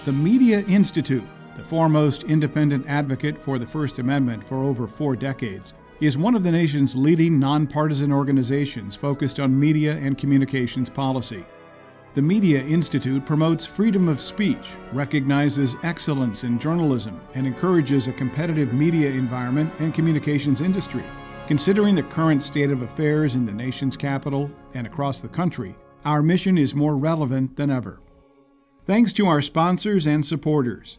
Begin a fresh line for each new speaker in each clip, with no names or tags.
The Media Institute, the foremost independent advocate for the First Amendment for over 4 decades, is one of the nation's leading nonpartisan organizations focused on media and communications policy. The Media Institute promotes freedom of speech, recognizes excellence in journalism, and encourages a competitive media environment and communications industry. Considering the current state of affairs in the nation's capital and across the country, our mission is more relevant than ever. Thanks to our sponsors and supporters.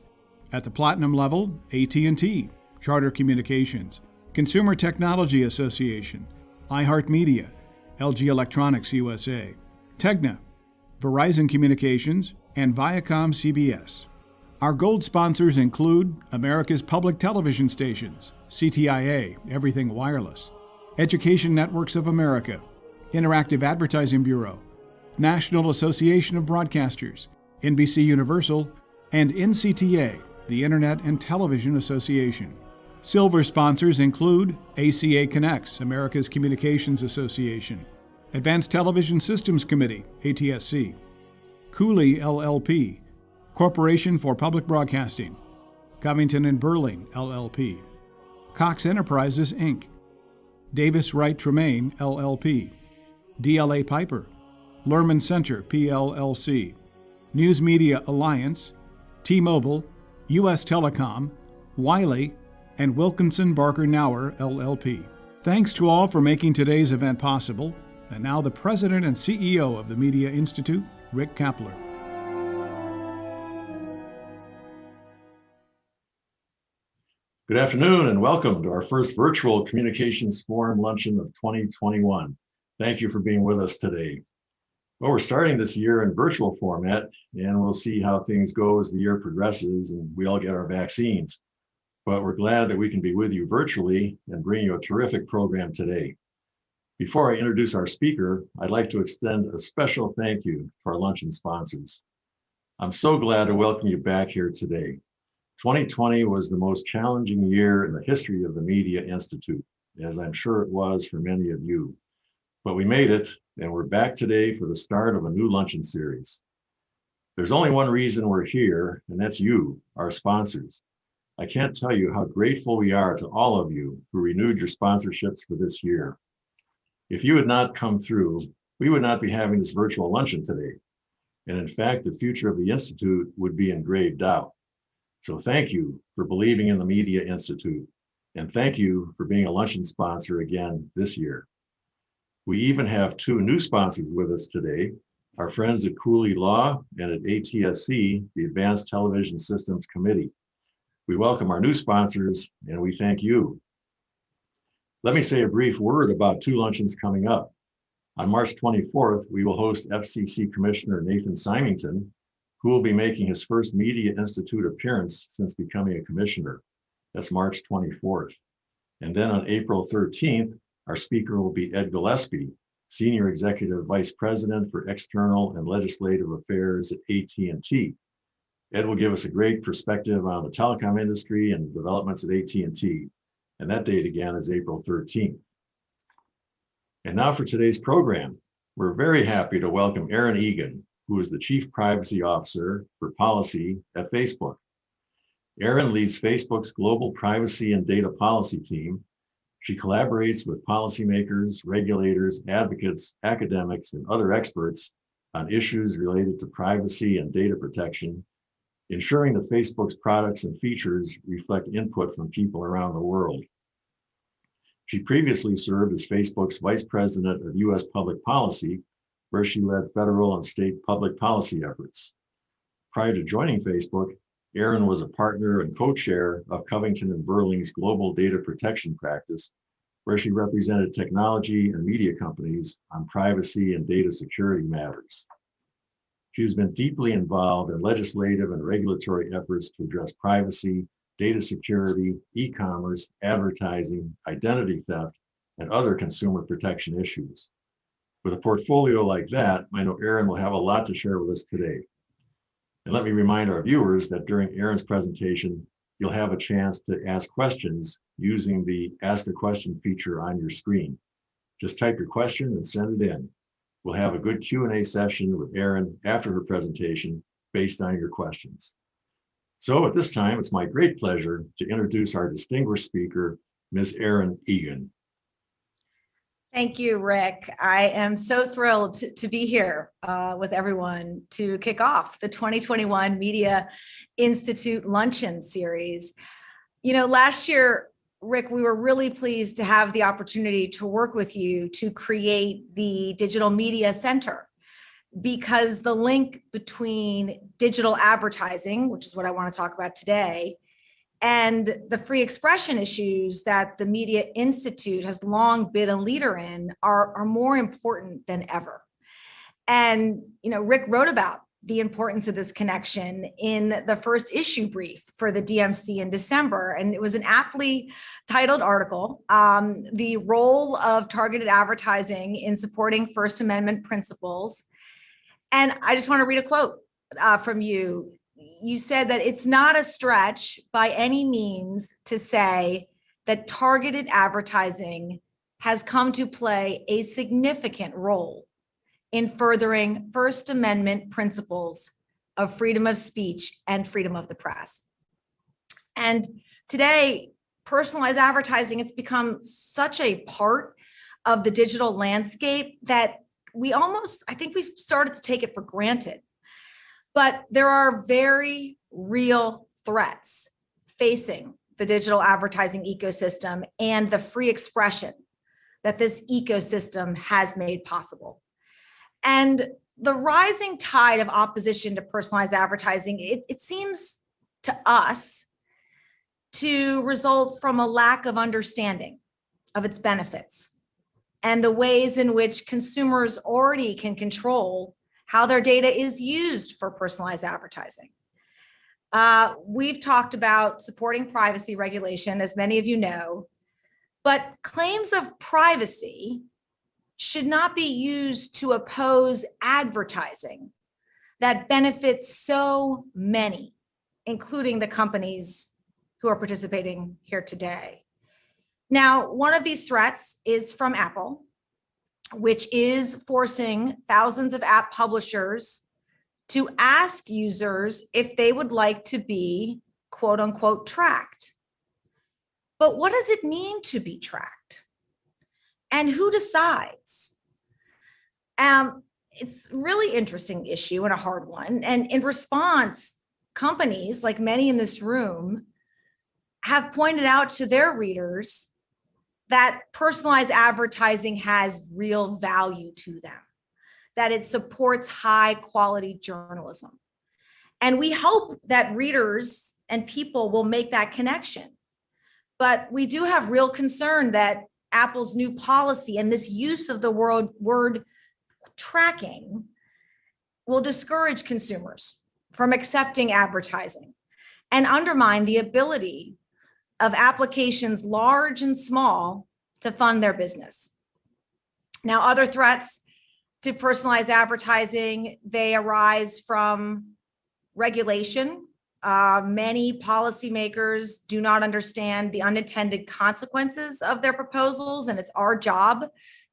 At the Platinum level, AT&T, Charter Communications, Consumer Technology Association, iHeartMedia, LG Electronics USA, Tegna, Verizon Communications, and Viacom CBS. Our gold sponsors include America's Public Television Stations, CTIA, Everything Wireless, Education Networks of America, Interactive Advertising Bureau, National Association of Broadcasters, NBC Universal, and NCTA, the Internet and Television Association. Silver sponsors include ACA Connects, America's Communications Association, Advanced Television Systems Committee, ATSC, Cooley LLP, Corporation for Public Broadcasting, Covington and Burling LLP, Cox Enterprises Inc., Davis Wright Tremaine LLP, DLA Piper, Lerman Center PLLC, News Media Alliance, T-Mobile, U.S. Telecom, Wiley, and Wilkinson Barker Nauer LLP. Thanks to all for making today's event possible. And now the President and CEO of the Media Institute, Rick Kapler.
Good afternoon and welcome to our first virtual Communications Forum Luncheon of 2021. Thank you for being with us today. Well, we're starting this year in virtual format, and we'll see how things go as the year progresses and we all get our vaccines. But we're glad that we can be with you virtually and bring you a terrific program today. Before I introduce our speaker, I'd like to extend a special thank you to our luncheon sponsors. I'm so glad to welcome you back here today. 2020 was the most challenging year in the history of the Media Institute, as I'm sure it was for many of you. But we made it, and we're back today for the start of a new luncheon series. There's only one reason we're here, and that's you, our sponsors. I can't tell you how grateful we are to all of you who renewed your sponsorships for this year. If you had not come through, we would not be having this virtual luncheon today. And in fact, the future of the Institute would be in grave doubt. So thank you for believing in the Media Institute. And thank you for being a luncheon sponsor again this year. We even have 2 new sponsors with us today, our friends at Cooley Law and at ATSC, the Advanced Television Systems Committee. We welcome our new sponsors and we thank you. Let me say a brief word about 2 luncheons coming up. On March 24th, we will host FCC Commissioner Nathan Symington, who will be making his first Media Institute appearance since becoming a commissioner. That's March 24th. And then on April 13th, our speaker will be Ed Gillespie, Senior Executive Vice President for External and Legislative Affairs at AT&T. Ed will give us a great perspective on the telecom industry and developments at AT&T. And that date again is April 13th. And now for today's program, we're very happy to welcome Erin Egan, who is the Chief Privacy Officer for Policy at Facebook. Erin leads Facebook's global privacy and data policy team. She collaborates with policymakers, regulators, advocates, academics, and other experts on issues related to privacy and data protection, ensuring that Facebook's products and features reflect input from people around the world. She previously served as Facebook's Vice President of U.S. Public Policy, where she led federal and state public policy efforts. Prior to joining Facebook, Erin was a partner and co-chair of Covington and Burling's global data protection practice, where she represented technology and media companies on privacy and data security matters. She has been deeply involved in legislative and regulatory efforts to address privacy, data security, e-commerce, advertising, identity theft, and other consumer protection issues. With a portfolio like that, I know Erin will have a lot to share with us today. And let me remind our viewers that during Erin's presentation, you'll have a chance to ask questions using the Ask a Question feature on your screen. Just type your question and send it in. We'll have a good Q&A session with Erin after her presentation based on your questions. So at this time, it's my great pleasure to introduce our distinguished speaker, Ms. Erin Egan.
Thank you, Rick. I am so thrilled to be here with everyone to kick off the 2021 Media Institute Luncheon series. You know, last year, Rick, we were really pleased to have the opportunity to work with you to create the Digital Media Center, because the link between digital advertising, which is what I want to talk about today, and the free expression issues that the Media Institute has long been a leader in are more important than ever. And, you know, Rick wrote about the importance of this connection in the first issue brief for the DMC in December. And it was an aptly titled article, The Role of Targeted Advertising in Supporting First Amendment Principles. And I just want to read a quote from you. You said that it's not a stretch by any means to say that targeted advertising has come to play a significant role in furthering First Amendment principles of freedom of speech and freedom of the press. And today, personalized advertising, it's become such a part of the digital landscape that I think we've started to take it for granted. But there are very real threats facing the digital advertising ecosystem and the free expression that this ecosystem has made possible. And the rising tide of opposition to personalized advertising, it seems to us to result from a lack of understanding of its benefits and the ways in which consumers already can control how their data is used for personalized advertising. We've talked about supporting privacy regulation, as many of you know, but claims of privacy should not be used to oppose advertising that benefits so many, including the companies who are participating here today. Now, one of these threats is from Apple, which is forcing thousands of app publishers to ask users if they would like to be quote unquote tracked. But what does it mean to be tracked? And who decides? It's a really interesting issue and a hard one. And in response, companies, like many in this room, have pointed out to their readers that personalized advertising has real value to them, that it supports high quality journalism. And we hope that readers and people will make that connection. But we do have real concern that Apple's new policy and this use of the word tracking will discourage consumers from accepting advertising and undermine the ability of applications large and small to fund their business. Now, other threats to personalized advertising, they arise from regulation. Many policymakers do not understand the unintended consequences of their proposals, and it's our job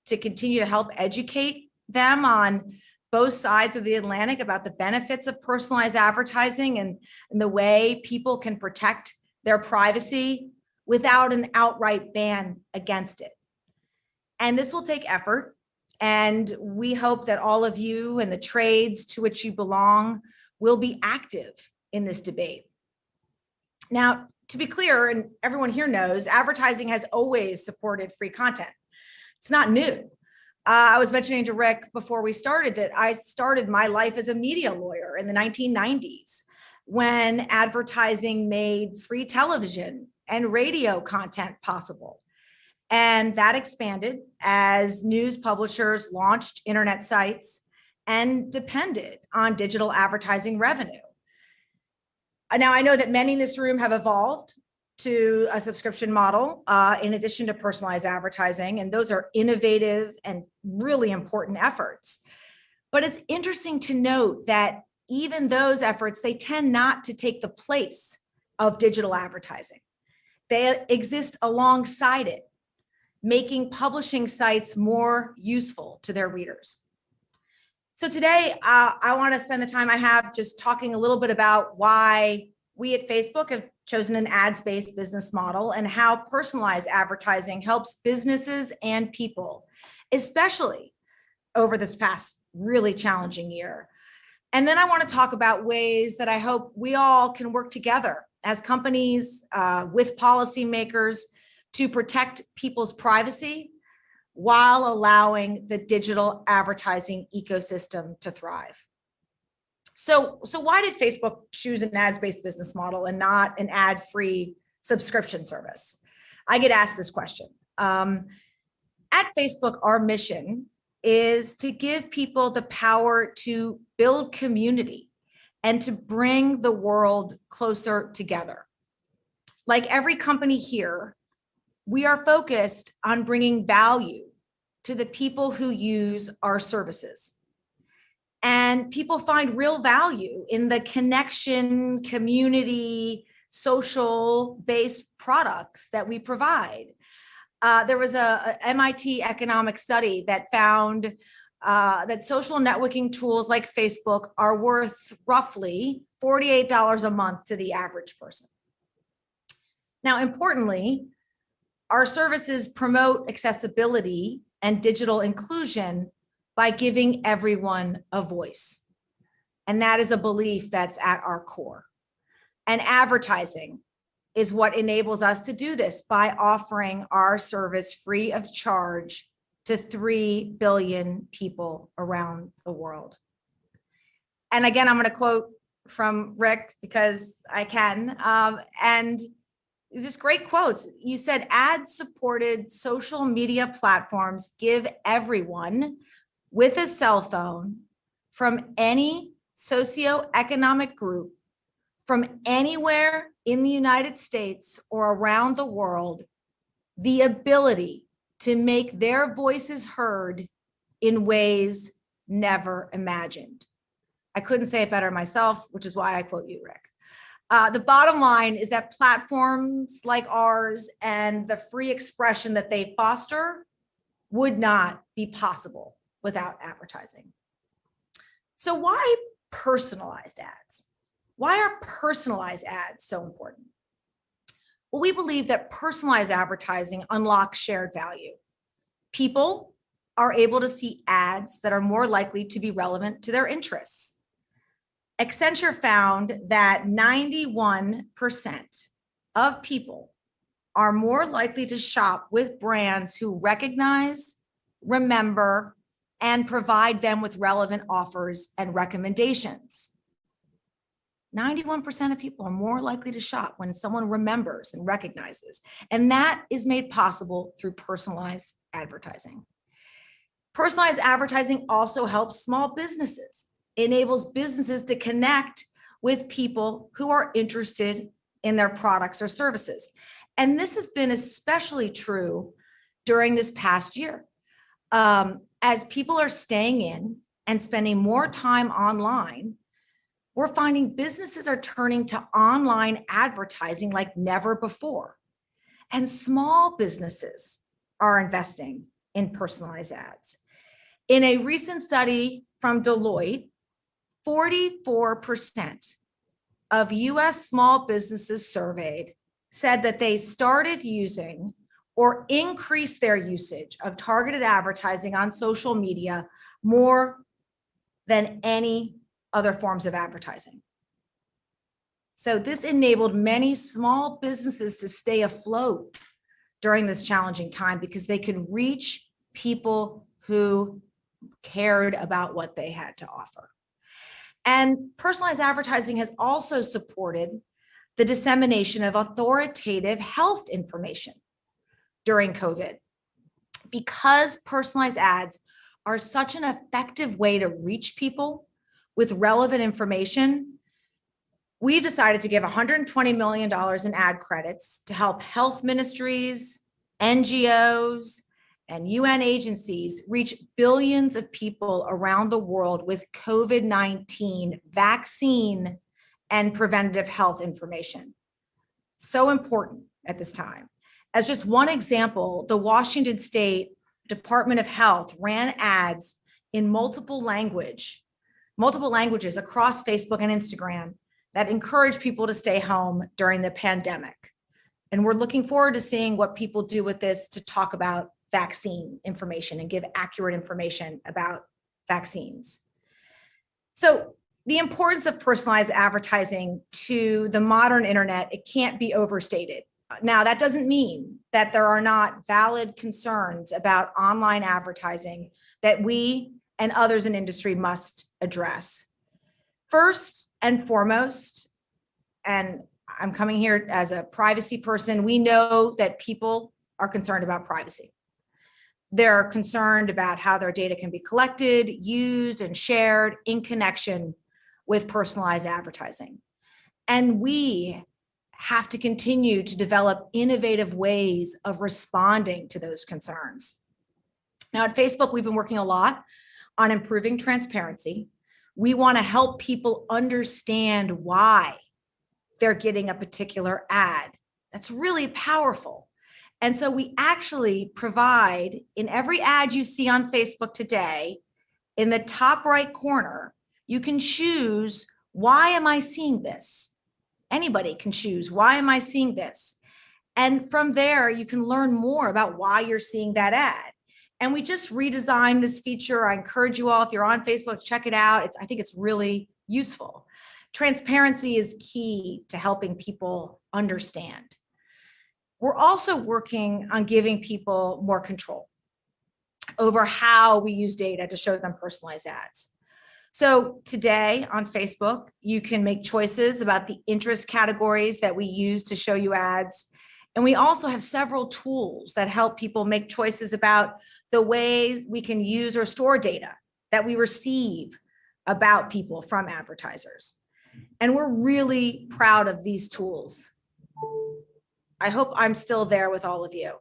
to continue to help educate them on both sides of the Atlantic about the benefits of personalized advertising and the way people can protect their privacy without an outright ban against it. And this will take effort. And we hope that all of you and the trades to which you belong will be active in this debate. Now, to be clear, and everyone here knows, advertising has always supported free content. It's not new. I was mentioning to Rick before we started that I started my life as a media lawyer in the 1990s, when advertising made free television and radio content possible. And that expanded as news publishers launched internet sites and depended on digital advertising revenue. Now, I know that many in this room have evolved to a subscription model in addition to personalized advertising, and those are innovative and really important efforts. But it's interesting to note that even those efforts, they tend not to take the place of digital advertising. They exist alongside it, making publishing sites more useful to their readers. So today, I want to spend the time I have just talking a little bit about why we at Facebook have chosen an ads-based business model and how personalized advertising helps businesses and people, especially over this past really challenging year. And then I want to talk about ways that I hope we all can work together as companies with policymakers to protect people's privacy while allowing the digital advertising ecosystem to thrive. So why did Facebook choose an ads-based business model and not an ad-free subscription service? I get asked this question. At Facebook, our mission is to give people the power to build community and to bring the world closer together. Like every company here, we are focused on bringing value to the people who use our services. And people find real value in the connection, community, social-based products that we provide. There was a MIT economic study that found that social networking tools like Facebook are worth roughly $48 a month to the average person. Now, importantly, our services promote accessibility and digital inclusion by giving everyone a voice. And that is a belief that's at our core. And advertising is what enables us to do this by offering our service free of charge to 3 billion people around the world. And again, I'm going to quote from Rick because I can. And it's just great quotes. You said ad-supported social media platforms give everyone with a cell phone from any socioeconomic group, from anywhere in the United States or around the world, the ability to make their voices heard in ways never imagined. I couldn't say it better myself, which is why I quote you, Rick. The bottom line is that platforms like ours and the free expression that they foster would not be possible without advertising. So why personalized ads? Why are personalized ads so important? Well, we believe that personalized advertising unlocks shared value. People are able to see ads that are more likely to be relevant to their interests. Accenture found that 91% of people are more likely to shop with brands who recognize, remember, and provide them with relevant offers and recommendations. 91% of people are more likely to shop when someone remembers and recognizes, and that is made possible through personalized advertising. Personalized advertising also helps small businesses. It enables businesses to connect with people who are interested in their products or services. And this has been especially true during this past year. As people are staying in and spending more time online, we're finding businesses are turning to online advertising like never before. And small businesses are investing in personalized ads. In a recent study from Deloitte, 44% of US small businesses surveyed said that they started using or increased their usage of targeted advertising on social media more than any other forms of advertising. So this enabled many small businesses to stay afloat during this challenging time because they could reach people who cared about what they had to offer. And personalized advertising has also supported the dissemination of authoritative health information during COVID. Because personalized ads are such an effective way to reach people with relevant information, we decided to give $120 million in ad credits to help health ministries, NGOs, and UN agencies reach billions of people around the world with COVID-19 vaccine and preventative health information. So important at this time. As just one example, the Washington State Department of Health ran ads in multiple languages across Facebook and Instagram that encourage people to stay home during the pandemic. And we're looking forward to seeing what people do with this to talk about vaccine information and give accurate information about vaccines. So the importance of personalized advertising to the modern internet, it can't be overstated. Now, that doesn't mean that there are not valid concerns about online advertising that we and others in industry must address. First and foremost, and I'm coming here as a privacy person, we know that people are concerned about privacy. They're concerned about how their data can be collected, used, and shared in connection with personalized advertising. And we have to continue to develop innovative ways of responding to those concerns. Now at Facebook, we've been working a lot on improving transparency. We want to help people understand why they're getting a particular ad. That's really powerful. And so we actually provide, in every ad you see on Facebook today, in the top right corner, you can choose, why am I seeing this? Anybody can choose, why am I seeing this? And from there, you can learn more about why you're seeing that ad. And we just redesigned this feature. I encourage you all, if you're on Facebook, check it out. I think it's really useful. Transparency is key to helping people understand. We're also working on giving people more control over how we use data to show them personalized ads. So today on Facebook, you can make choices about the interest categories that we use to show you ads. And we also have several tools that help people make choices about the ways we can use or store data that we receive about people from advertisers. And we're really proud of these tools. I hope I'm still there with all of you.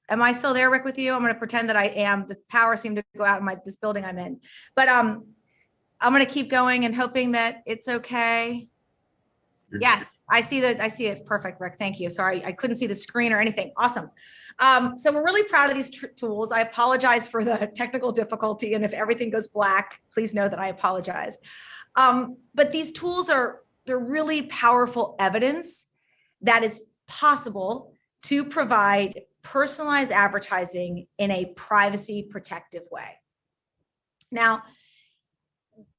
Am I still there, Rick, with you? I'm going to pretend that I am. The power seemed to go out in this building I'm in. But I'm going to keep going and hoping that it's okay. Yes, I see that. I see it. Perfect, Rick. Thank you. Sorry, I couldn't see the screen or anything. Awesome. So we're really proud of these tools. I apologize for the technical difficulty. And if everything goes black, please know that I apologize. But these tools they're really powerful evidence that it's possible to provide personalized advertising in a privacy protective way. Now,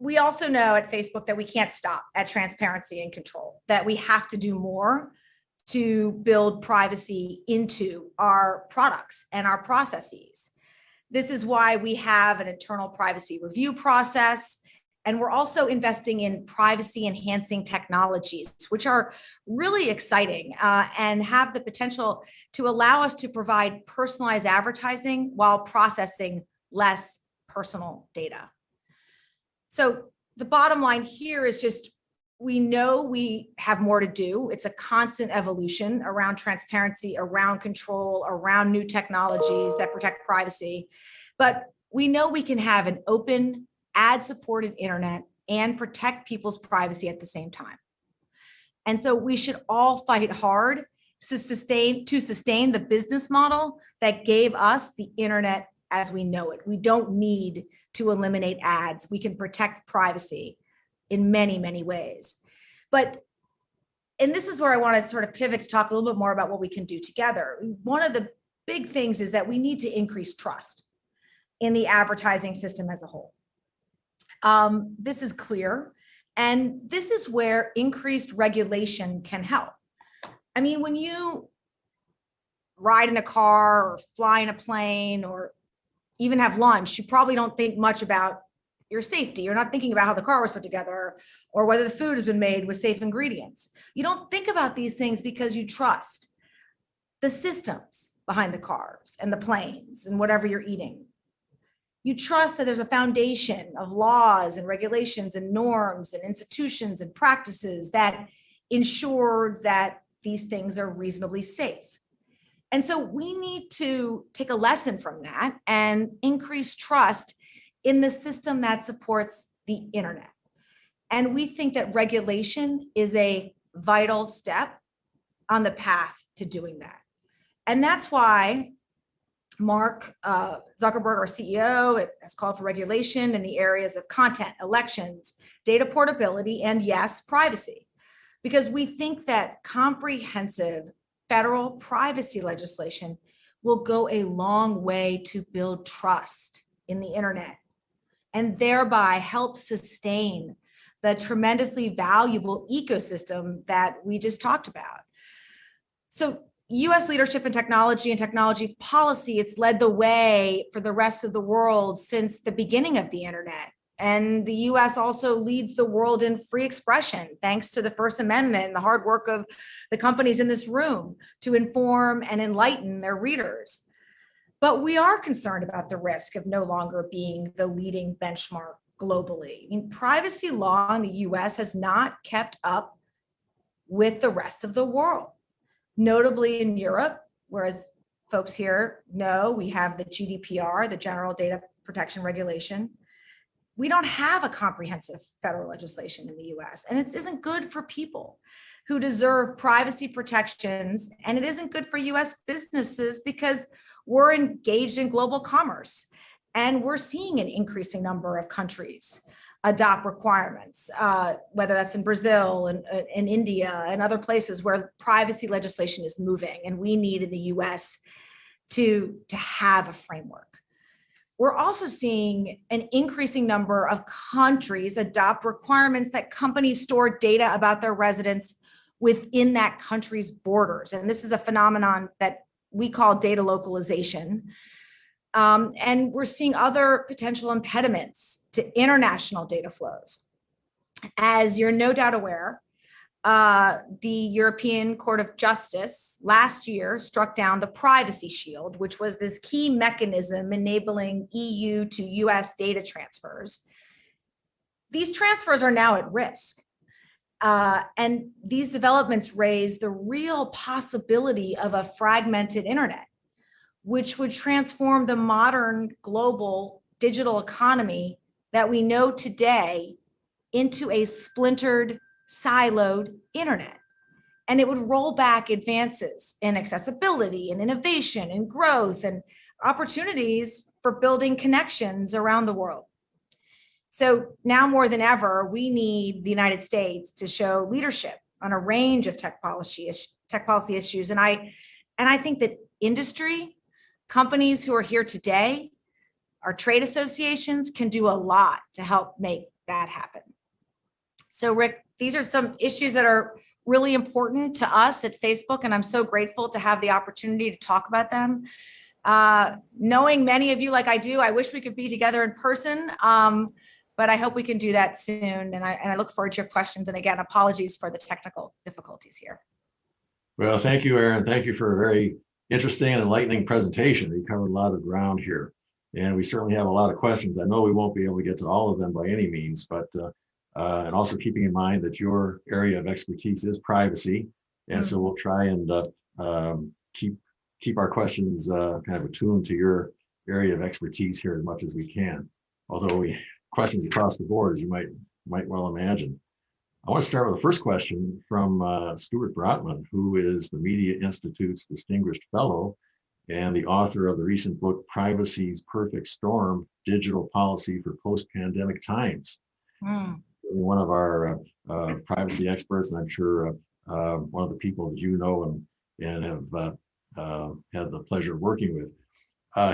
we also know at Facebook that we can't stop at transparency and control, that we have to do more to build privacy into our products and our processes. This is why we have an internal privacy review process. And we're also investing in privacy enhancing technologies, which are really exciting and have the potential to allow us to provide personalized advertising while processing less personal data. So the bottom line here is just, we know we have more to do. It's a constant evolution around transparency, around control, around new technologies that protect privacy. But we know we can have an open, ad-supported internet and protect people's privacy at the same time. And so we should all fight hard to sustain the business model that gave us the internet as we know it. We don't need to eliminate ads. We can protect privacy in many, many ways. And this is where I want to sort of pivot to talk a little bit more about what we can do together. One of the big things is that we need to increase trust in the advertising system as a whole. This is clear, and this is where increased regulation can help. I mean, when you ride in a car or fly in a plane or even have lunch, you probably don't think much about your safety. You're not thinking about how the car was put together or whether the food has been made with safe ingredients. You don't think about these things because you trust the systems behind the cars and the planes and whatever you're eating. You trust that there's a foundation of laws and regulations and norms and institutions and practices that ensure that these things are reasonably safe. And so we need to take a lesson from that and increase trust in the system that supports the internet. And we think that regulation is a vital step on the path to doing that. And that's why Mark Zuckerberg, our CEO, has called for regulation in the areas of content, elections, data portability, and yes, privacy. Because we think that comprehensive federal privacy legislation will go a long way to build trust in the internet and thereby help sustain the tremendously valuable ecosystem that we just talked about. So US leadership in technology and technology policy, it's led the way for the rest of the world since the beginning of the internet. And the US also leads the world in free expression, thanks to the First Amendment and the hard work of the companies in this room to inform and enlighten their readers. But we are concerned about the risk of no longer being the leading benchmark globally. I mean, privacy law in the US has not kept up with the rest of the world. Notably in Europe, whereas folks here know we have the GDPR, the General Data Protection Regulation. We don't have a comprehensive federal legislation in the US, and it isn't good for people who deserve privacy protections, and it isn't good for US businesses because we're engaged in global commerce, and we're seeing an increasing number of countries adopt requirements, whether that's in Brazil and in India and other places where privacy legislation is moving, and we need in the US to have a framework. We're also seeing an increasing number of countries adopt requirements that companies store data about their residents within that country's borders. And this is a phenomenon that we call data localization. And we're seeing other potential impediments to international data flows. As you're no doubt aware, the European Court of Justice last year struck down the Privacy Shield, which was this key mechanism enabling EU to US data transfers. These transfers are now at risk. And these developments raise the real possibility of a fragmented internet, which would transform the modern global digital economy that we know today into a splintered, siloed internet. And it would roll back advances in accessibility and innovation and growth and opportunities for building connections around the world. So now more than ever, we need the United States to show leadership on a range of tech policy issues. And I think that industry, companies who are here today, our trade associations can do a lot to help make that happen. So Rick, these are some issues that are really important to us at Facebook, and I'm so grateful to have the opportunity to talk about them. Knowing many of you like I do, I wish we could be together in person, but I hope we can do that soon. And I look forward to your questions. And again, apologies for the technical difficulties here.
Well, thank you, Erin. Thank you for a very interesting and enlightening presentation. You covered a lot of ground here, and we certainly have a lot of questions. I know we won't be able to get to all of them by any means, but and also keeping in mind that your area of expertise is privacy, and so we'll try and keep our questions kind of attuned to your area of expertise here as much as we can. Although questions across the board, as you might well imagine. I want to start with the first question from Stuart Brotman, who is the Media Institute's Distinguished Fellow and the author of the recent book, Privacy's Perfect Storm, Digital Policy for Post-Pandemic Times. One of our privacy experts, and I'm sure one of the people that you know and have had the pleasure of working with.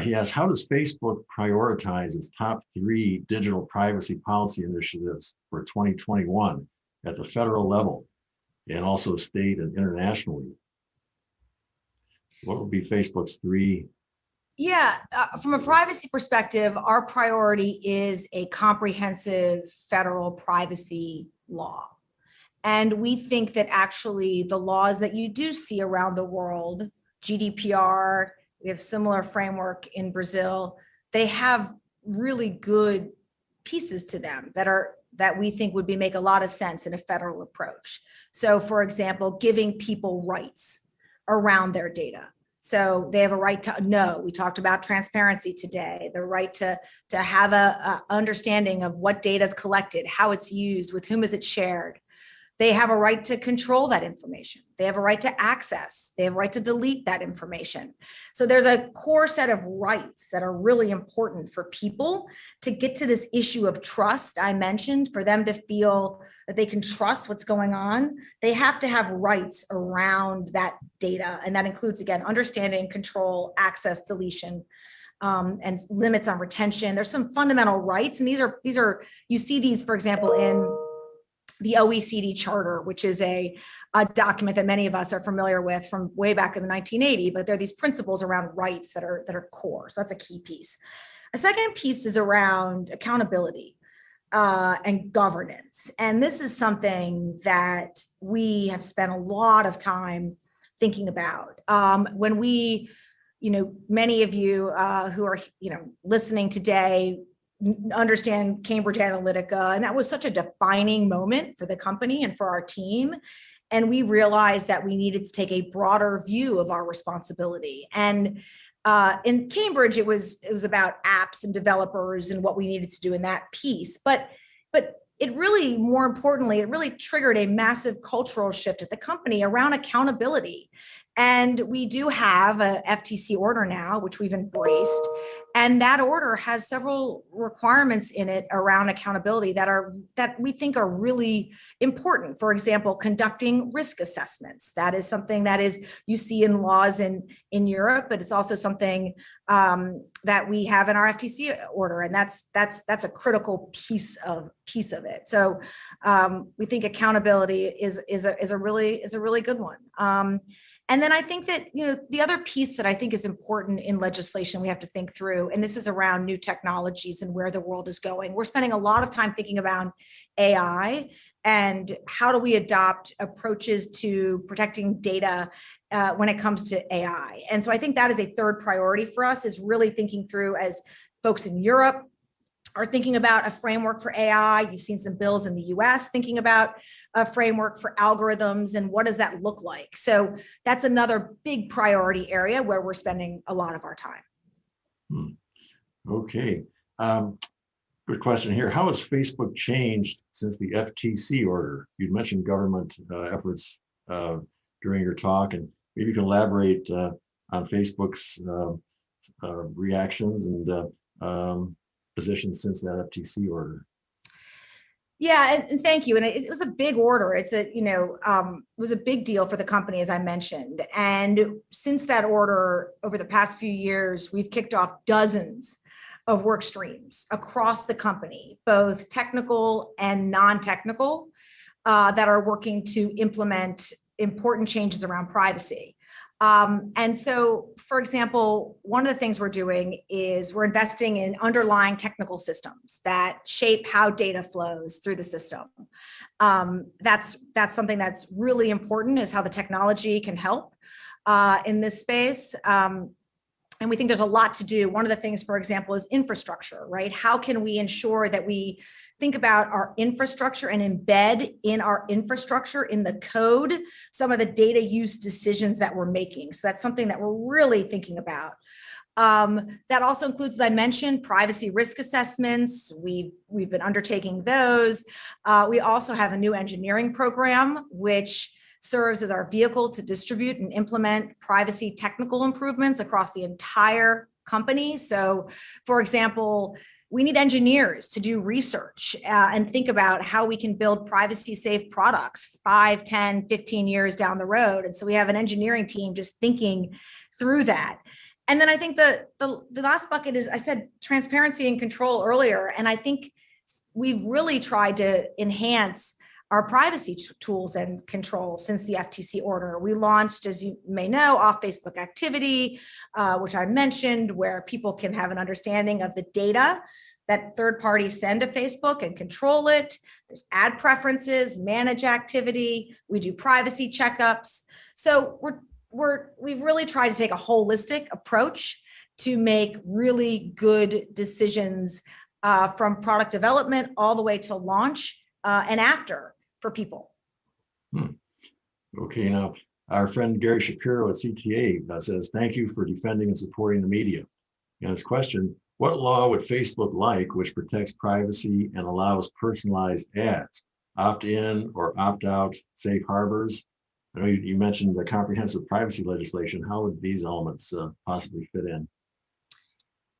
He asks, how does Facebook prioritize its top 3 digital privacy policy initiatives for 2021 at the federal level and also state and internationally? What would be Facebook's 3?
Yeah, from a privacy perspective, our priority is a comprehensive federal privacy law. And we think that actually the laws that you do see around the world, GDPR, we have similar framework in Brazil, they have really good pieces to them that we think would make a lot of sense in a federal approach. So for example, giving people rights around their data. So they have a right to know. We talked about transparency today, the right to have a understanding of what data is collected, how it's used, with whom is it shared. They have a right to control that information. They have a right to access. They have a right to delete that information. So there's a core set of rights that are really important for people to get to this issue of trust I mentioned, for them to feel that they can trust what's going on. They have to have rights around that data. And that includes, again, understanding, control, access, deletion, and limits on retention. There's some fundamental rights. And these are, you see these, for example, in the OECD Charter, which is a document that many of us are familiar with from way back in the 1980s, but there are these principles around rights that are core. So that's a key piece. A second piece is around accountability and governance. And this is something that we have spent a lot of time thinking about. When we, many of you who are, listening today understand Cambridge Analytica, and that was such a defining moment for the company and for our team. And we realized that we needed to take a broader view of our responsibility. And in Cambridge, it was about apps and developers and what we needed to do in that piece. But it really, more importantly, it really triggered a massive cultural shift at the company around accountability. And we do have a FTC order now, which we've embraced. And that order has several requirements in it around accountability that we think are really important. For example, conducting risk assessments. That is something that you see in laws in Europe, but it's also something that we have in our FTC order. And that's a critical piece of it. So we think accountability is a really good one. And then I think that, the other piece that I think is important in legislation we have to think through, and this is around new technologies and where the world is going. We're spending a lot of time thinking about AI and how do we adopt approaches to protecting data when it comes to AI. And so I think that is a third priority for us, is really thinking through, as folks in Europe are thinking about a framework for AI. You've seen some bills in the US thinking about a framework for algorithms and what does that look like? So that's another big priority area where we're spending a lot of our time.
Okay. Good question here. How has Facebook changed since the FTC order? You'd mentioned government efforts during your talk, and maybe you can elaborate on Facebook's reactions and position since that FTC order.
Yeah, and thank you. And it was a big order. It was a big deal for the company, as I mentioned. And since that order, over the past few years, we've kicked off dozens of work streams across the company, both technical and non-technical, that are working to implement important changes around privacy. And so, for example, one of the things we're doing is we're investing in underlying technical systems that shape how data flows through the system. That's something that's really important, is how the technology can help in this space. And we think there's a lot to do. One of the things, for example, is infrastructure, right? How can we ensure that we think about our infrastructure and embed in our infrastructure, in the code, some of the data use decisions that we're making? So that's something that we're really thinking about. That also includes, as I mentioned, privacy risk assessments. We've been undertaking those. We also have a new engineering program, which serves as our vehicle to distribute and implement privacy technical improvements across the entire company. So, for example, we need engineers to do research and think about how we can build privacy safe products 5, 10, 15 years down the road. And so we have an engineering team just thinking through that. And then I think the last bucket is, I said transparency and control earlier. And I think we've really tried to enhance our privacy tools and controls since the FTC order. We launched, as you may know, off Facebook activity, which I mentioned, where people can have an understanding of the data that third parties send to Facebook and control it. There's ad preferences, manage activity. We do privacy checkups. So we've really tried to take a holistic approach to make really good decisions from product development all the way to launch and after for people.
Okay, now our friend Gary Shapiro at CTA says, thank you for defending and supporting the media. And his question, what law would Facebook like which protects privacy and allows personalized ads? opt-in or opt-out safe harbors? I know you mentioned the comprehensive privacy legislation. How would these elements possibly fit in?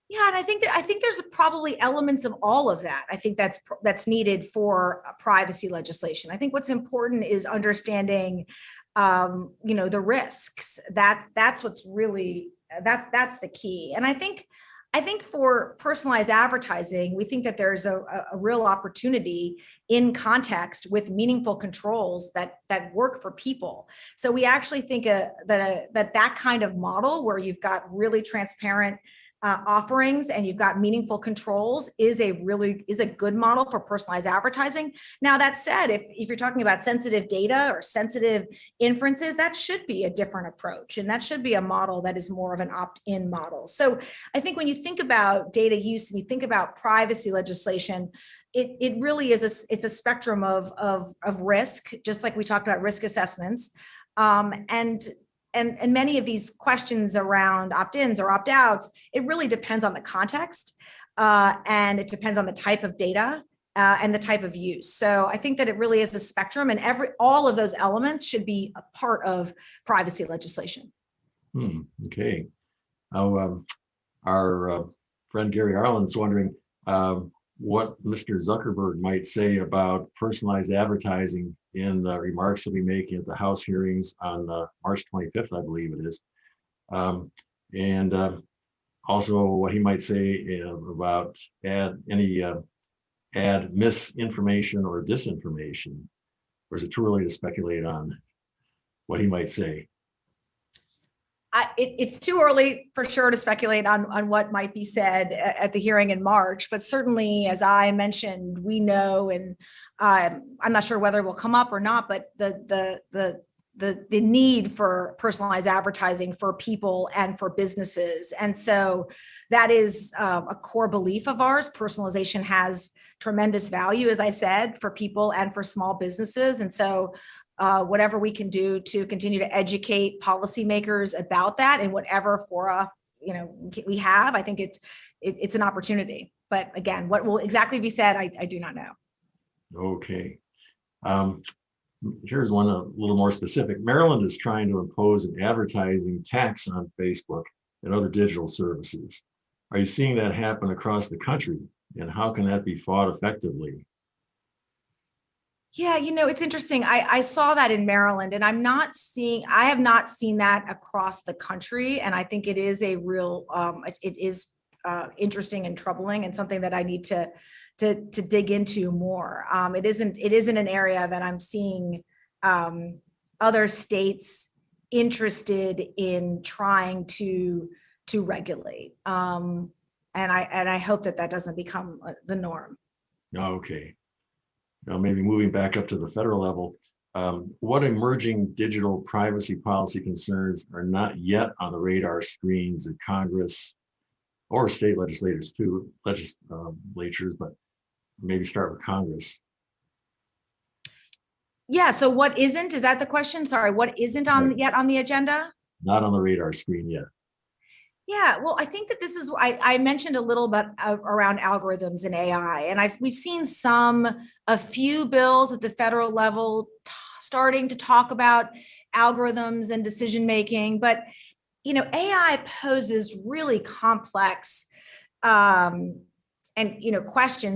Yeah, and I think there's probably elements of all of that. I think that's needed for privacy legislation. I think what's important is understanding, the risks. That's what's really that's the key. And I think for personalized advertising, we think that there's a real opportunity in context with meaningful controls that work for people. So we actually think that kind of model where you've got really transparent offerings and you've got meaningful controls is a good model for personalized advertising. Now, that said, if you're talking about sensitive data or sensitive inferences, that should be a different approach, and that should be a model that is more of an opt-in model. So I think when you think about data use and you think about privacy legislation, it really is it's a spectrum of risk, just like we talked about risk assessments. And many of these questions around opt-ins or opt-outs, it really depends on the context, and it depends on the type of data and the type of use. So I think that it really is a spectrum, and all of those elements should be a part of privacy legislation.
Okay. Now, our friend Gary Arlen is wondering what Mr. Zuckerberg might say about personalized advertising in the remarks he'll be making at the House hearings on March 25th, I believe it is. And also what he might say about any ad misinformation or disinformation. Or is it too early to speculate on what he might say?
It's too early for sure to speculate on what might be said at the hearing in March, but certainly, as I mentioned, we know, and I'm not sure whether it will come up or not, but the need for personalized advertising for people and for businesses. And so that is a core belief of ours. Personalization has tremendous value, as I said, for people and for small businesses. And so whatever we can do to continue to educate policymakers about that in whatever fora we have, I think it's an opportunity. But again, what will exactly be said, I do not know.
Okay. Here's one a little more specific. Maryland is trying to impose an advertising tax on Facebook and other digital services. Are you seeing that happen across the country? And how can that be fought effectively?
Yeah, it's interesting. I saw that in Maryland, and I have not seen that across the country. And I think it is a real, it is interesting and troubling, and something that I need to dig into more. It isn't an area that I'm seeing other states interested in trying to regulate. And I hope that doesn't become the norm.
Okay. Now, maybe moving back up to the federal level, what emerging digital privacy policy concerns are not yet on the radar screens at Congress or state legislators too, legislatures, but maybe start with Congress?
Yeah, so what isn't, is that the question? Sorry, what isn't yet on the agenda?
Not on the radar screen yet.
Yeah, well, I think that this is, I mentioned a little bit around algorithms and AI, and we've seen a few bills at the federal level starting to talk about algorithms and decision making, but AI poses really complex questions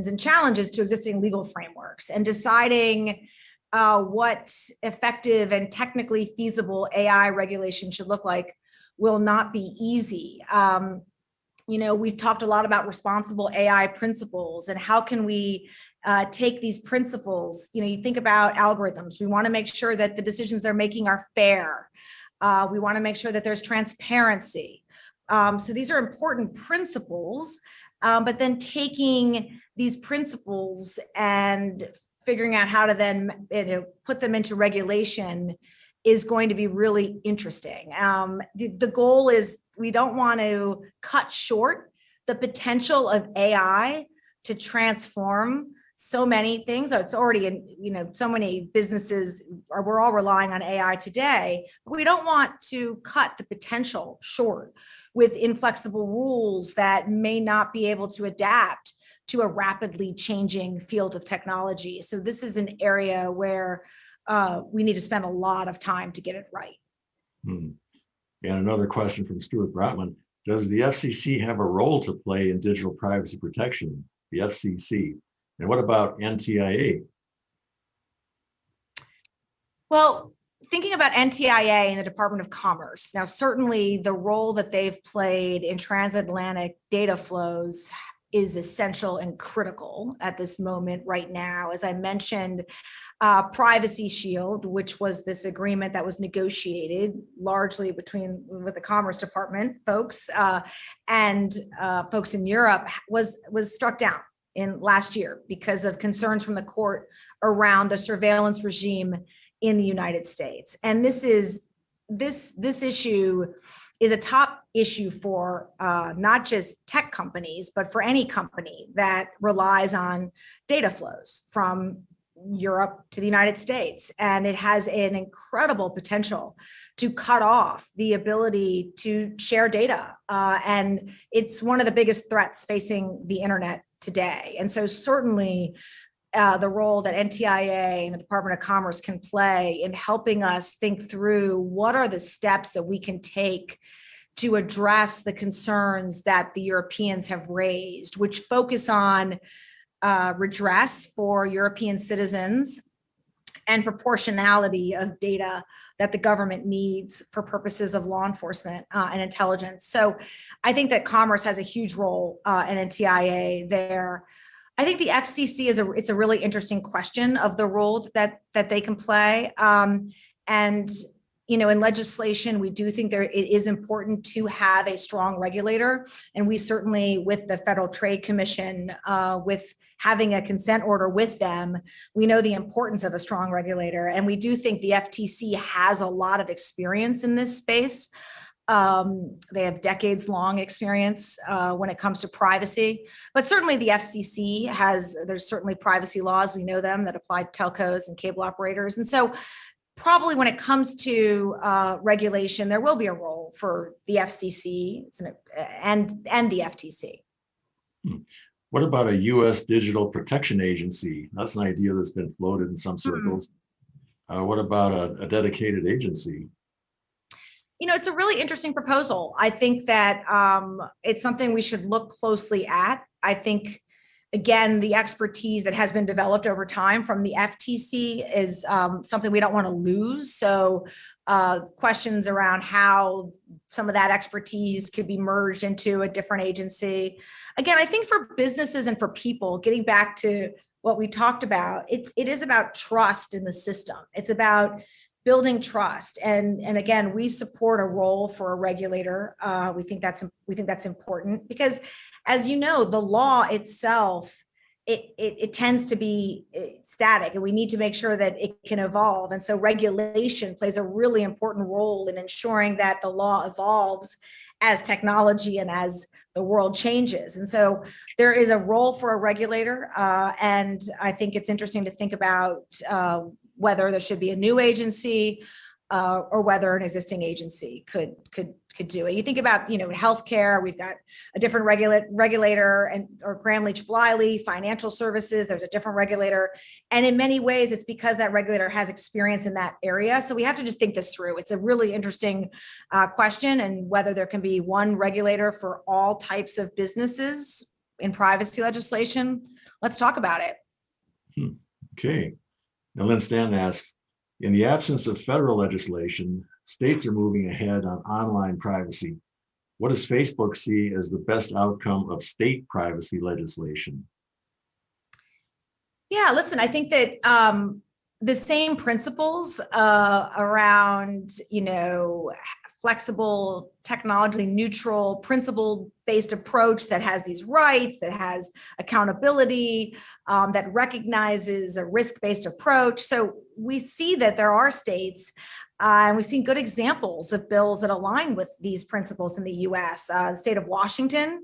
and challenges to existing legal frameworks, and deciding what effective and technically feasible AI regulation should look like will not be easy. We've talked a lot about responsible AI principles, and how can we take these principles. You think about algorithms. We want to make sure that the decisions they're making are fair. We want to make sure that there's transparency. So these are important principles, but then taking these principles and figuring out how to then put them into regulation is going to be really interesting. The goal is we don't want to cut short the potential of AI to transform so many things. It's already in, so many businesses we're all relying on AI today. But we don't want to cut the potential short with inflexible rules that may not be able to adapt to a rapidly changing field of technology. So this is an area where we need to spend a lot of time to get it right.
And another question from Stuart Brotman. Does the FCC have a role to play in digital privacy protection, the FCC? And what about NTIA?
Well, thinking about NTIA and the Department of Commerce, now certainly the role that they've played in transatlantic data flows is essential and critical at this moment right now. As I mentioned, Privacy Shield, which was this agreement that was negotiated largely with the Commerce Department folks and folks in Europe, was struck down in last year because of concerns from the court around the surveillance regime in the United States. And this issue is a top issue for not just tech companies, but for any company that relies on data flows from Europe to the United States. And it has an incredible potential to cut off the ability to share data. And it's one of the biggest threats facing the internet today. And so certainly the role that NTIA and the Department of Commerce can play in helping us think through what are the steps that we can take to address the concerns that the Europeans have raised, which focus on redress for European citizens and proportionality of data that the government needs for purposes of law enforcement and intelligence. So I think that Commerce has a huge role in NTIA there. I think the FCC it's a really interesting question of the role that they can play. And in legislation, we do think it is important to have a strong regulator. And we certainly, with the Federal Trade Commission, with having a consent order with them, we know the importance of a strong regulator. And we do think the FTC has a lot of experience in this space. They have decades-long experience when it comes to privacy, but certainly the FCC there's certainly privacy laws, we know them, that apply to telcos and cable operators. And so probably when it comes to regulation, there will be a role for the FCC and the FTC.
What about a U.S. Digital Protection Agency? That's an idea that's been floated in some circles. What about a dedicated agency?
It's a really interesting proposal. I think that it's something we should look closely at. I think, again, the expertise that has been developed over time from the FTC is something we don't want to lose. So questions around how some of that expertise could be merged into a different agency. Again, I think for businesses and for people, getting back to what we talked about, it is about trust in the system. It's about building trust. And again, we support a role for a regulator. We think that's important because, as you know, the law itself, it tends to be static, and we need to make sure that it can evolve. And so regulation plays a really important role in ensuring that the law evolves as technology and as the world changes. And so there is a role for a regulator. And I think it's interesting to think about whether there should be a new agency or whether an existing agency could do it. You think about, in healthcare, we've got a different regulator, or Graham Leach Bliley, financial services, there's a different regulator. And in many ways, it's because that regulator has experience in that area. So we have to just think this through. It's a really interesting question, and whether there can be one regulator for all types of businesses in privacy legislation. Let's talk about it.
Okay. Now, Lynn Stanton asks, in the absence of federal legislation, states are moving ahead on online privacy. What does Facebook see as the best outcome of state privacy legislation?
Yeah, listen, I think that the same principles around, flexible, technologically neutral, principle-based approach that has these rights, that has accountability, that recognizes a risk-based approach. So we see that there are states, and we've seen good examples of bills that align with these principles in the US, the state of Washington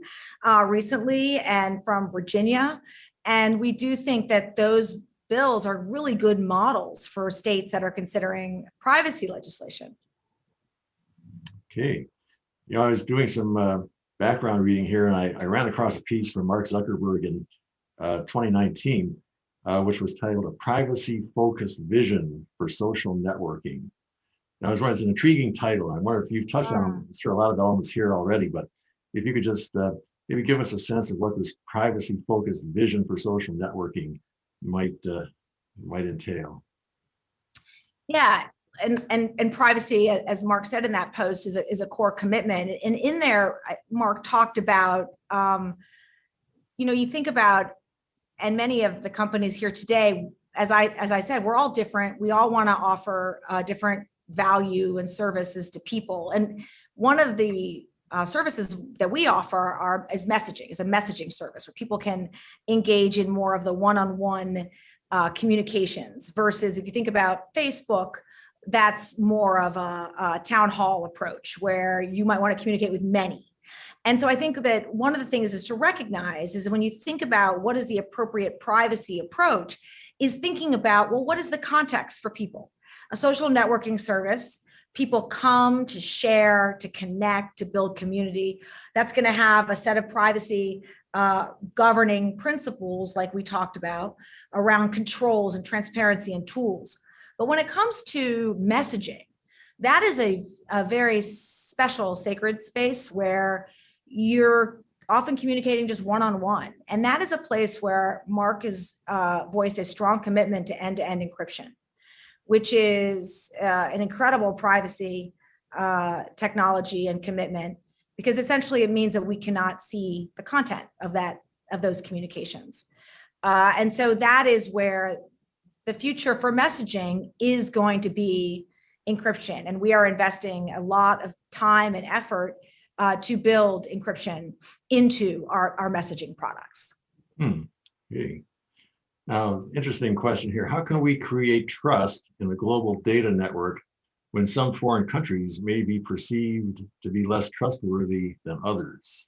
recently, and from Virginia. And we do think that those bills are really good models for states that are considering privacy legislation.
Okay. I was doing some background reading here, and I ran across a piece from Mark Zuckerberg in 2019, which was titled A Privacy-Focused Vision for Social Networking. Now, it's an intriguing title. I wonder if you've touched on, I'm sure, a lot of elements here already, but if you could just maybe give us a sense of what this privacy-focused vision for social networking might entail.
Yeah, and privacy, as Mark said in that post, is a core commitment. And in there, Mark talked about, you think about, and many of the companies here today, as I said, we're all different. We all want to offer different value and services to people. And one of the services that we offer is messaging. It's a messaging service where people can engage in more of the one-on-one communications versus if you think about Facebook, that's more of a town hall approach where you might want to communicate with many. And so I think that one of the things is to recognize is when you think about what is the appropriate privacy approach is thinking about, well, what is the context for people? A social networking service, people come to share, to connect, to build community. That's going to have a set of privacy governing principles like we talked about around controls and transparency and tools. But when it comes to messaging, that is a very special sacred space where you're often communicating just one-on-one. And that is a place where Mark has voiced a strong commitment to end-to-end encryption, which is an incredible privacy technology and commitment, because essentially it means that we cannot see the content of those communications. And so that is where the future for messaging is going to be encryption. And we are investing a lot of time and effort to build encryption into our messaging products.
Okay. Now, interesting question here. How can we create trust in a global data network when some foreign countries may be perceived to be less trustworthy than others?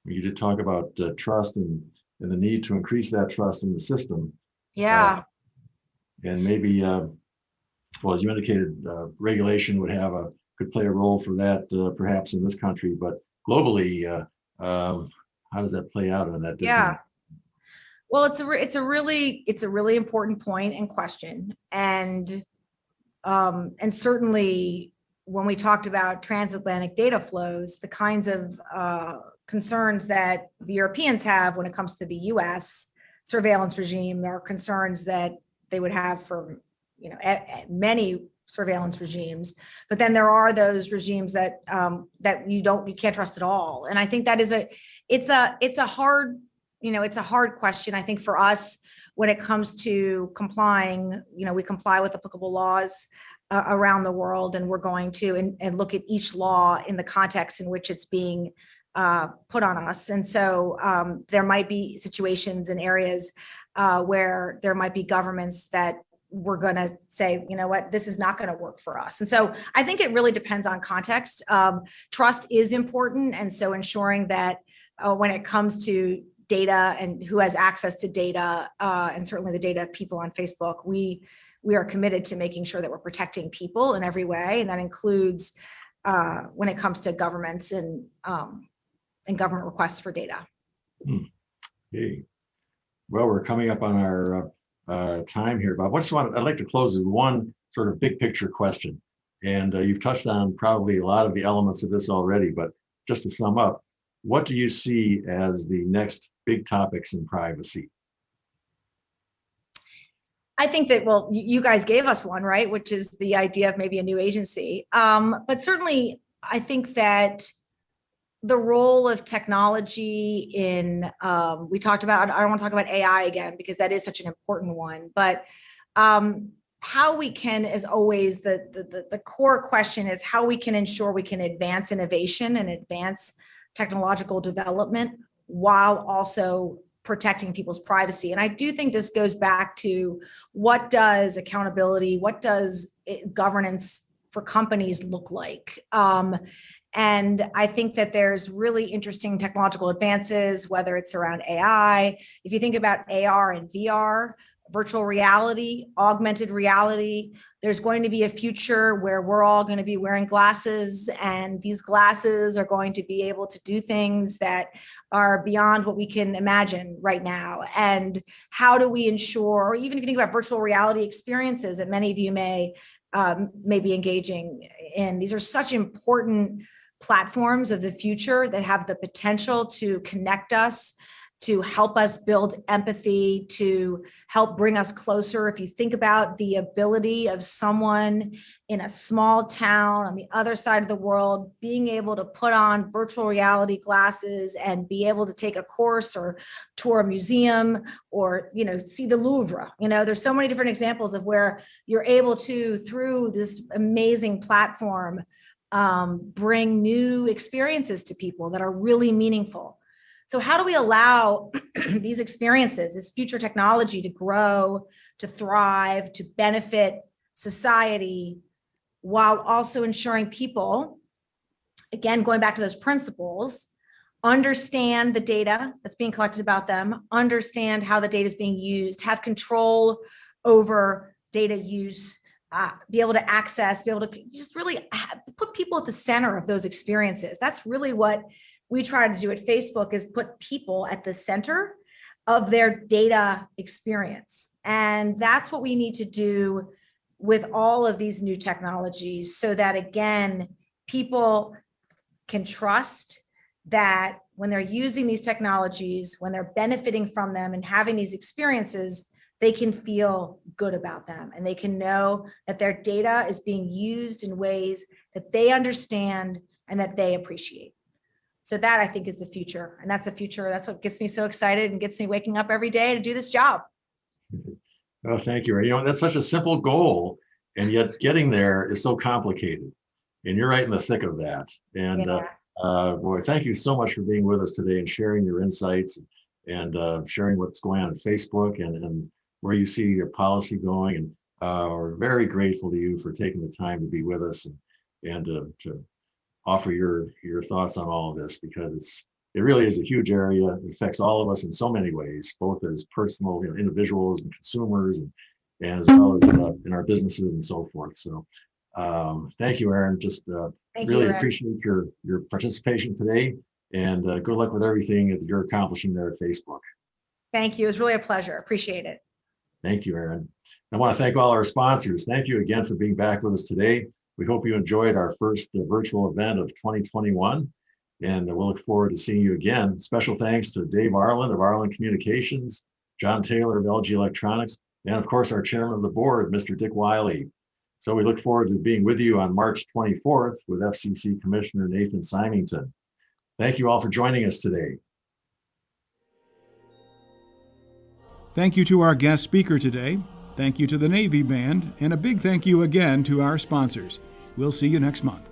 You did talk about trust and the need to increase that trust in the system.
Yeah.
And maybe, well, as you indicated, regulation could play a role for that, perhaps in this country, but globally, how does that play out on that?
Yeah. Well, it's a really important point and question, and certainly when we talked about transatlantic data flows, the kinds of concerns that the Europeans have when it comes to the U.S. surveillance regime are concerns that they would have for many surveillance regimes. But then there are those regimes that you can't trust at all. And I think that it's a hard question. I think for us, when it comes to complying, we comply with applicable laws around the world, and we're going to and look at each law in the context in which it's being put on us. And so there might be situations and areas where there might be governments that we're going to say, you know what, this is not going to work for us. And so I think it really depends on context. Trust is important. And so ensuring that when it comes to data and who has access to data, and certainly the data of people on Facebook, we are committed to making sure that we're protecting people in every way. And that includes when it comes to governments and government requests for data.
Okay. Well, we're coming up on our time here, Bob. I'd like to close with one sort of big picture question. And you've touched on probably a lot of the elements of this already, but just to sum up, what do you see as the next big topics in privacy?
I think that, well, you guys gave us one, right? Which is the idea of maybe a new agency. But certainly, I think that the role of technology in, we talked about, I don't want to talk about AI again, because that is such an important one, but how we can, as always, the core question is how we can ensure we can advance innovation and advance technological development while also protecting people's privacy. And I do think this goes back to what does accountability, what does governance for companies look like? And I think that there's really interesting technological advances, whether it's around AI. If you think about AR and VR, virtual reality, augmented reality. There's going to be a future where we're all going to be wearing glasses, and these glasses are going to be able to do things that are beyond what we can imagine right now. And how do we ensure, or even if you think about virtual reality experiences that many of you may be engaging in, these are such important platforms of the future that have the potential to connect us, to help us build empathy, to help bring us closer. If you think about the ability of someone in a small town on the other side of the world, being able to put on virtual reality glasses and be able to take a course or tour a museum or, see the Louvre. There's so many different examples of where you're able to, through this amazing platform, bring new experiences to people that are really meaningful. So how do we allow these experiences, this future technology, to grow, to thrive, to benefit society, while also ensuring people, again, going back to those principles, understand the data that's being collected about them, understand how the data is being used, have control over data use, be able to access, be able to just really put people at the center of those experiences. That's really what we try to do at Facebook, is put people at the center of their data experience. And that's what we need to do with all of these new technologies, so that, again, people can trust that when they're using these technologies, when they're benefiting from them and having these experiences, they can feel good about them, and they can know that their data is being used in ways that they understand and that they appreciate. So that, I think, is the future. And that's the future. That's what gets me so excited and gets me waking up every day to do this job.
Oh, thank you. That's such a simple goal, and yet getting there is so complicated. And you're right in the thick of that. And boy, thank you so much for being with us today and sharing your insights and sharing what's going on at Facebook and where you see your policy going. And we're very grateful to you for taking the time to be with us and to offer your thoughts on all of this, because it really is a huge area. It affects all of us in so many ways, both as personal individuals and consumers, and as well as in our businesses and so forth. So thank you, Erin. Just really appreciate your participation today, and good luck with everything that you're accomplishing there at Facebook.
Thank you. It was really a pleasure. Appreciate it. Thank you,
Erin. I want to thank all our sponsors. Thank you again for being back with us today. We hope you enjoyed our first virtual event of 2021, and we'll look forward to seeing you again. Special thanks to Dave Arlen of Arlen Communications, John Taylor of LG Electronics, and of course our chairman of the board, Mr. Dick Wiley. So we look forward to being with you on March 24th with FCC Commissioner Nathan Symington. Thank you all for joining us today.
Thank you to our guest speaker today. Thank you to the Navy Band, and a big thank you again to our sponsors. We'll see you next month.